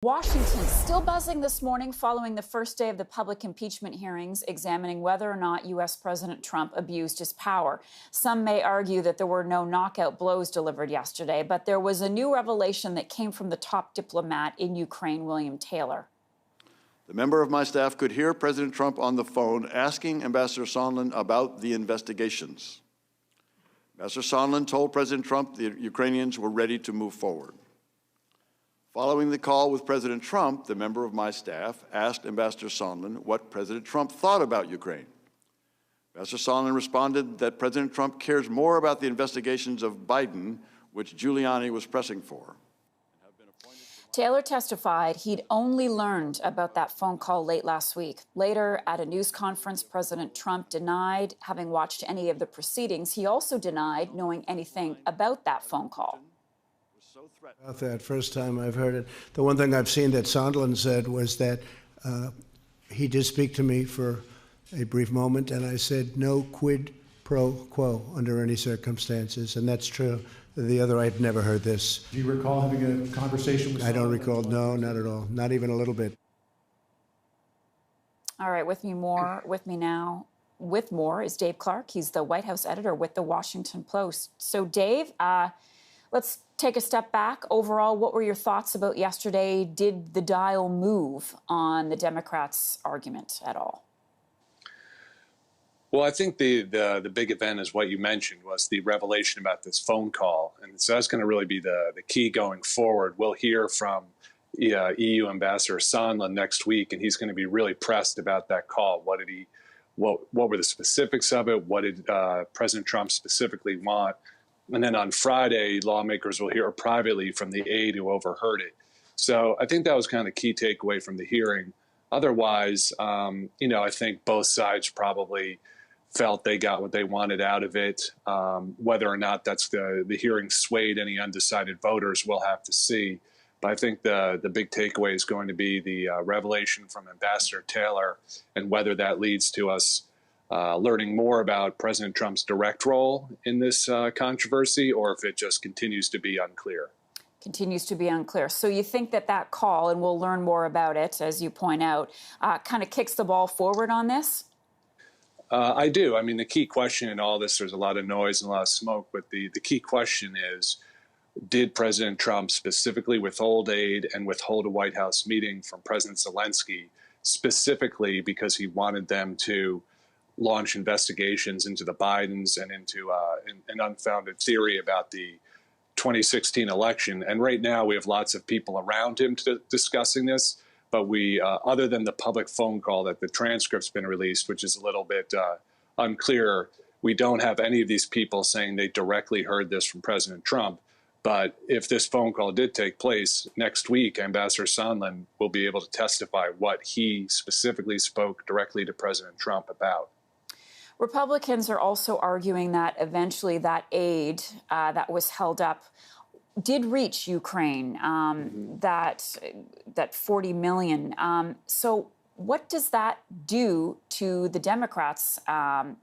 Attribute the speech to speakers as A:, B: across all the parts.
A: Washington still buzzing this morning following the first day of the public impeachment hearings examining whether or not U.S. President Trump abused his power. Some may argue that there were no knockout blows delivered yesterday, but there was a new revelation that came from the top diplomat in Ukraine, William Taylor.
B: The member of my staff could hear President Trump on the phone asking Ambassador Sondland about the investigations. Ambassador Sondland told President Trump the Ukrainians were ready to move forward. Following the call with President Trump, the member of my staff asked Ambassador Sondland what President Trump thought about Ukraine. Ambassador Sondland responded that President Trump cares more about the investigations of Biden, which Giuliani was pressing for.
A: Taylor testified he'd only learned about that phone call late last week. Later, at a news conference, President Trump denied having watched any of the proceedings. He also denied knowing anything about that phone call.
C: About that first time I've heard it. The one thing I've seen that Sondland said was that he did speak to me for a brief moment, and I said no quid pro quo under any circumstances, and that's true. The other, I'd never heard this.
D: Do you recall having a conversation with Sondland?
C: I don't recall. No, not at all. Not even a little bit.
A: All right, with me now with more is Dave Clarke. He's the White House editor with the Washington Post. So, Dave, let's take a step back. Overall, what were your thoughts about yesterday? Did the dial move on the Democrats' argument at all?
E: Well, I think the big event is what you mentioned, was the revelation about this phone call. And so that's going to really be the key going forward. We'll hear from EU Ambassador Sondland next week, and he's going to be really pressed about that call. What were the specifics of it? What did President Trump specifically want? And then on Friday, lawmakers will hear privately from the aide who overheard it. So I think that was kind of the key takeaway from the hearing. Otherwise, I think both sides probably felt they got what they wanted out of it. Whether or not that's the hearing swayed any undecided voters, we'll have to see. But I think the big takeaway is going to be the revelation from Ambassador Taylor, and whether that leads to us learning more about President Trump's direct role in this controversy, or if it just continues to be unclear.
A: Continues to be unclear. So you think that call, and we'll learn more about it, as you point out, kind of kicks the ball forward on this?
E: I do. I mean, the key question in all this, there's a lot of noise and a lot of smoke, but the key question is, did President Trump specifically withhold aid and withhold a White House meeting from President Zelensky, specifically because he wanted them to launch investigations into the Bidens and into an unfounded theory about the 2016 election? And right now we have lots of people around him discussing this, but we, other than the public phone call that the transcript's been released, which is a little bit unclear, we don't have any of these people saying they directly heard this from President Trump. But if this phone call did take place next week, Ambassador Sondland will be able to testify what he specifically spoke directly to President Trump about.
A: Republicans are also arguing that eventually that aid that was held up did reach Ukraine, that $40 million. So what does that do to the Democrats'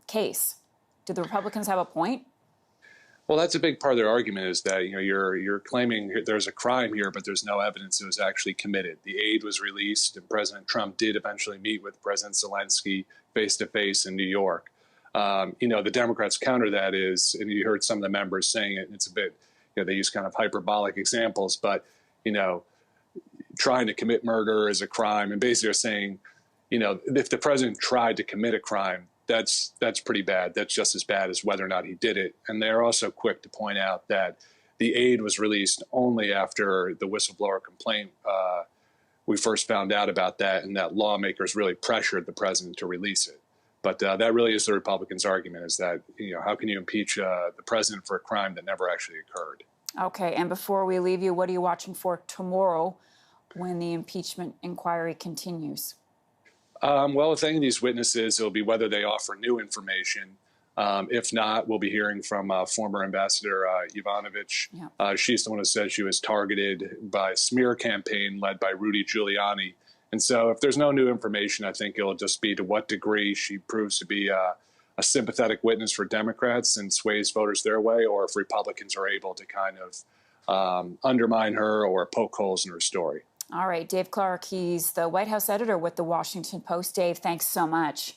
A: case? Do the Republicans have a point?
E: Well, that's a big part of their argument, is that you're claiming there's a crime here, but there's no evidence it was actually committed. The aid was released, and President Trump did eventually meet with President Zelensky face-to-face in New York. The Democrats counter that is, and you heard some of the members saying it, and it's a bit, they use kind of hyperbolic examples, but, trying to commit murder is a crime. And basically they're saying, if the president tried to commit a crime, that's pretty bad. That's just as bad as whether or not he did it. And they're also quick to point out that the aid was released only after the whistleblower complaint. We first found out about that, and that lawmakers really pressured the president to release it. But that really is the Republicans' argument, is that, how can you impeach the president for a crime that never actually occurred?
A: Okay, and before we leave you, what are you watching for tomorrow when the impeachment inquiry continues?
E: Well, with any of these witnesses, it'll be whether they offer new information. If not, we'll be hearing from former Ambassador Yovanovitch. Yeah. She's the one who said she was targeted by a smear campaign led by Rudy Giuliani. And so if there's no new information, I think it'll just be to what degree she proves to be a sympathetic witness for Democrats and sways voters their way, or if Republicans are able to kind of undermine her or poke holes in her story.
A: All right, Dave Clarke, he's the White House editor with the Washington Post. Dave, thanks so much.